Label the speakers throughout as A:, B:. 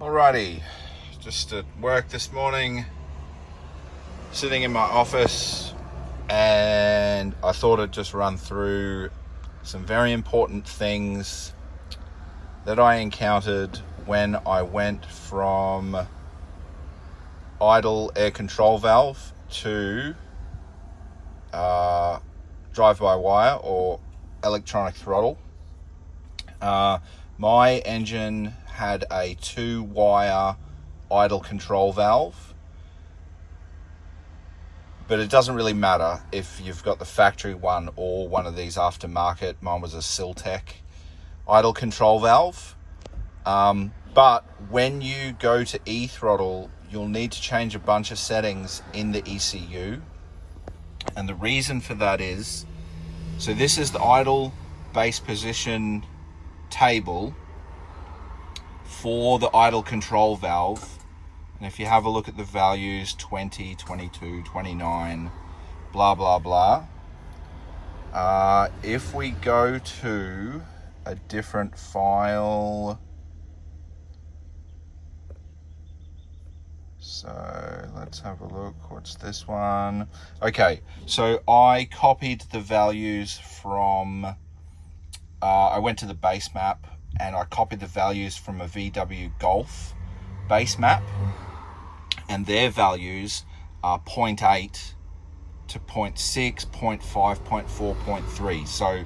A: Alrighty, just at work this morning, sitting in my office, and I thought I'd just run through some very important things that I encountered when I went from idle air control valve to drive-by-wire or electronic throttle. My engine had a 2-wire idle control valve, but it doesn't really matter if you've got the factory one or one of these aftermarket. Mine was a Siltec idle control valve. But when you go to E-Throttle, you'll need to change a bunch of settings in the ECU. And the reason for that is, so this is the idle base position table for the idle control valve. And if you have a look at the values, 20, 22, 29, blah, blah, blah. If we go to a different file, so let's have a look. What's this one? Okay, so I copied the values from, I went to the base map and I copied the values from a VW Golf base map, and their values are 0.8 to 0.6, 0.5, 0.4, 0.3. So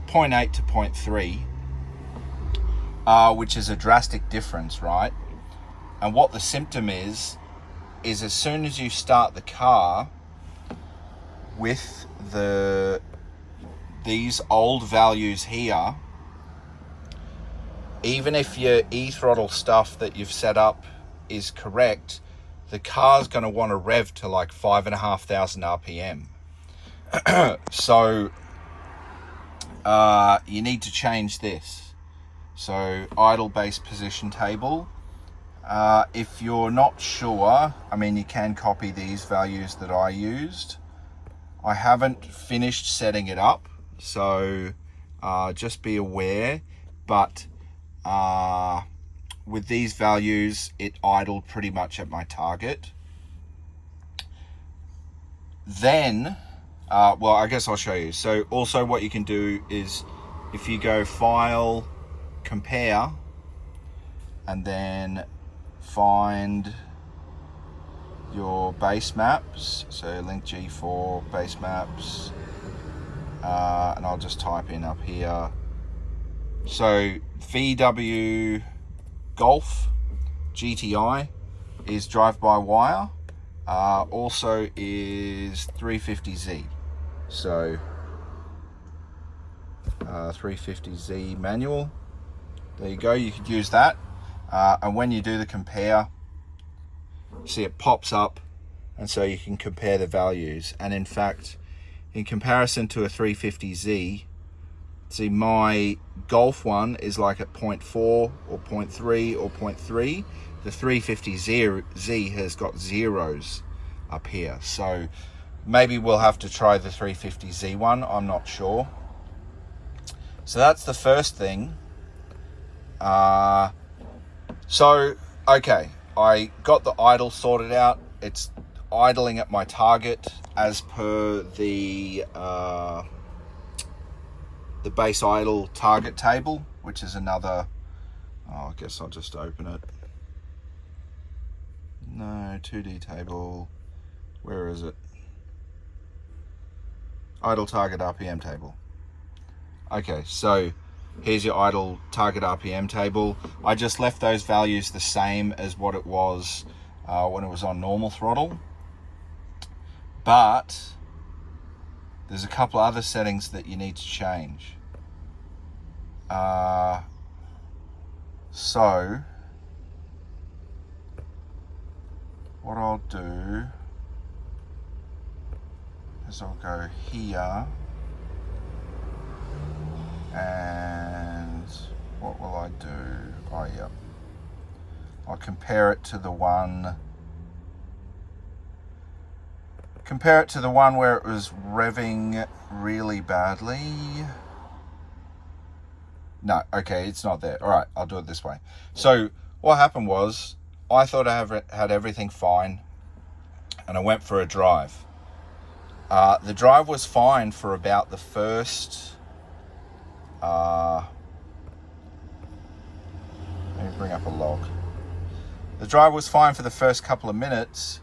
A: 0.8 to 0.3, which is a drastic difference, right? And what the symptom is as soon as you start the car with these old values here, even if your E-Throttle stuff that you've set up is correct, the car's going to want to rev to like 5,500 RPM. So you need to change this. So idle base position table. If you're not sure, I mean, you can copy these values that I used. I haven't finished setting it up, so just be aware. But with these values, it idled pretty much at my target. Then, well, I guess I'll show you. So also what you can do is if you go File, Compare, and then find your base maps, so link G4 base maps, and I'll just type in up here. So VW Golf GTI is drive-by-wire, also is 350Z, so 350Z manual. There you go, you could use that. And when you do the compare, see it pops up, and so you can compare the values. And in fact, in comparison to a 350Z, see my Golf one is like at 0.4 or 0.3 or 0.3. The 350Z has got zeros up here. So maybe we'll have to try the 350Z one, I'm not sure. So that's the first thing. So, okay, I got the idle sorted out. It's idling at my target as per the base idle target table, which is another, I guess I'll just open it. No, 2D table, where is it? Idle target RPM table. Okay, so here's your idle target RPM table. I just left those values the same as what it was when it was on normal throttle. But there's a couple other settings that you need to change. So what I'll do is I'll go here, and what will I do? Oh yeah, I'll compare it to the one where it was revving really badly. No, okay, it's not there. All right, I'll do it this way. So what happened was I thought I had everything fine, and I went for a drive. The drive was fine for about the first... let me bring up a log. The drive was fine for the first couple of minutes.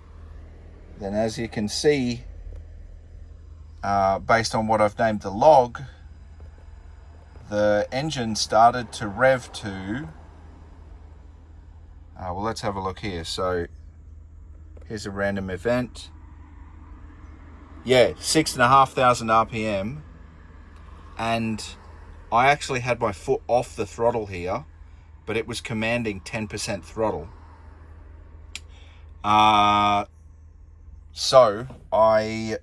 A: Then, as you can see, based on what I've named the log, the engine started to rev to... well, let's have a look here. So here's a random event. Yeah, 6,500 RPM. And I actually had my foot off the throttle here, but it was commanding 10% throttle. So I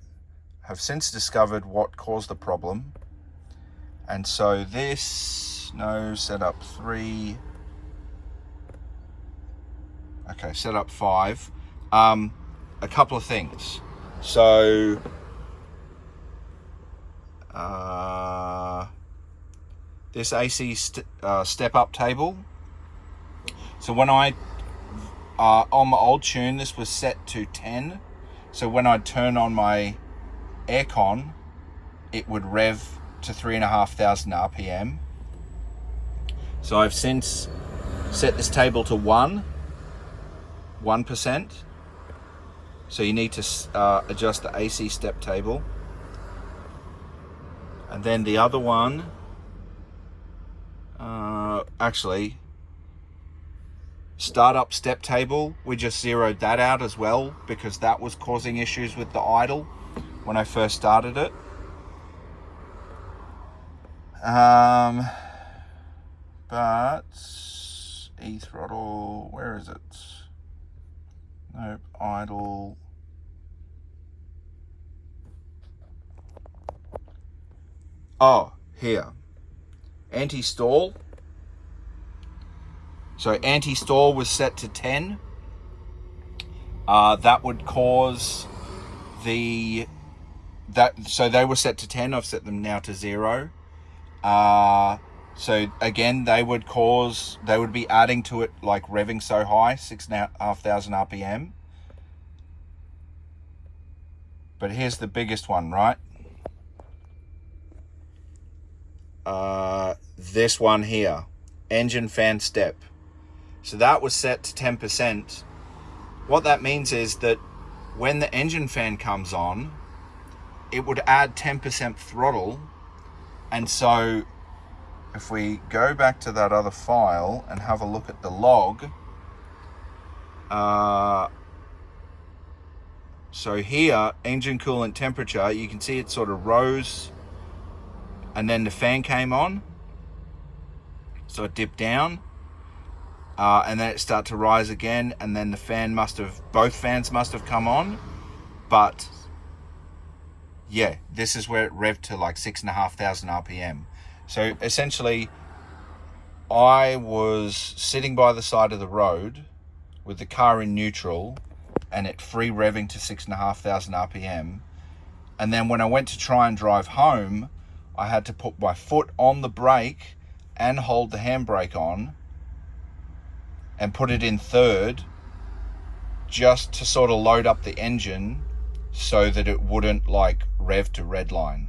A: have since discovered what caused the problem. And so this, no, setup 3. Okay, setup 5. A couple of things. So, this AC step up table. So when I, on my old tune, this was set to 10. So when I turn on my aircon, it would rev to 3,500 RPM. So I've since set this table to 1%. So you need to adjust the AC step table. And then the other one, actually, startup step table, we just zeroed that out as well because that was causing issues with the idle when I first started it. But E-Throttle, where is it? Nope, idle. Oh, here. Anti-stall. So anti-stall was set to 10. That would cause so they were set to 10. I've set them now to 0. So again, they would be adding to it, like revving so high, 6,500 RPM. But here's the biggest one, right? This one here, engine fan step. So that was set to 10%. What that means is that when the engine fan comes on, it would add 10% throttle. And so if we go back to that other file and have a look at the log, so here, engine coolant temperature, you can see it sort of rose and then the fan came on. So it dipped down and then it started to rise again, and then both fans must have come on. But yeah, this is where it revved to like 6,500 RPM. So essentially, I was sitting by the side of the road with the car in neutral and it free revving to 6,500 RPM. And then when I went to try and drive home, I had to put my foot on the brake and hold the handbrake on and put it in third just to sort of load up the engine so that it wouldn't like rev to redline.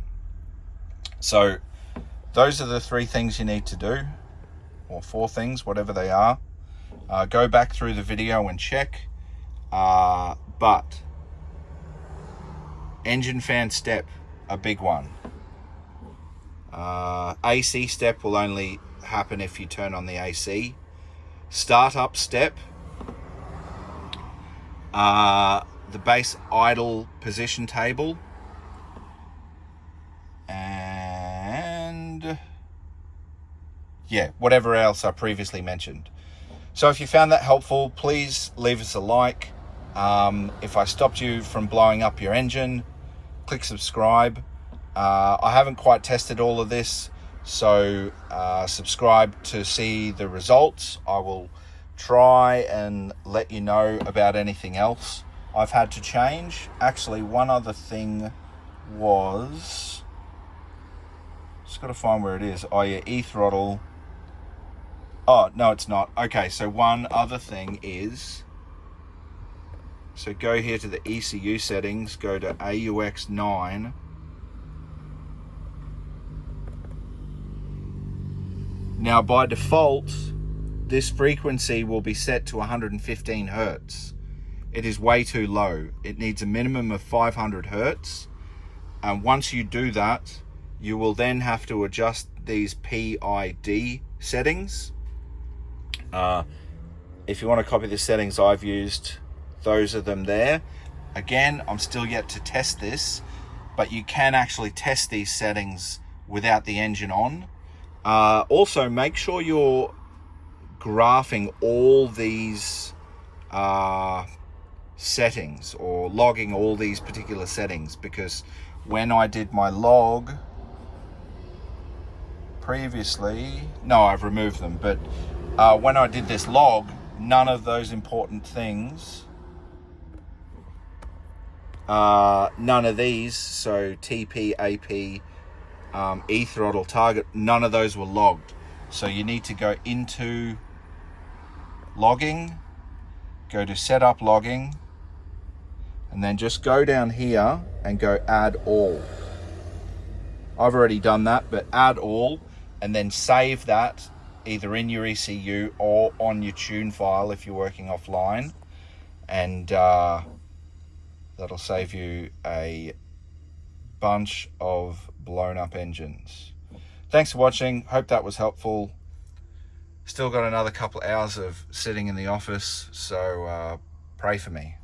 A: So those are the 3 things you need to do, or 4 things, whatever they are. Go back through the video and check. But engine fan step, a big one. AC step will only happen if you turn on the AC. Startup step, the base idle position table, and yeah, whatever else I previously mentioned. So if you found that helpful, please leave us a like. If I stopped you from blowing up your engine, click subscribe. I haven't quite tested all of this, so subscribe to see the results. I will try and let you know about anything else I've had to change. Actually, one other thing was, just got to find where it is. Oh yeah, E-Throttle. Oh, no, it's not. Okay, so one other thing is, so go here to the ECU settings, go to AUX 9. Now, by default, this frequency will be set to 115 hertz. It is way too low. It needs a minimum of 500 hertz. And once you do that, you will then have to adjust these PID settings. If you want to copy the settings I've used, those are them there. Again, I'm still yet to test this, but you can actually test these settings without the engine on. Also, make sure you're graphing all these settings, or logging all these particular settings, because when I did my log previously, no, I've removed them, but when I did this log, none of those important things, none of these, so TP, AP, E-Throttle, target, none of those were logged. So you need to go into logging, go to setup logging, and then just go down here and go add all. I've already done that, but add all, and then save that either in your ECU or on your tune file if you're working offline, and that'll save you a bunch of blown up engines. Thanks for watching. Hope that was helpful. Still got another couple hours of sitting in the office, so pray for me.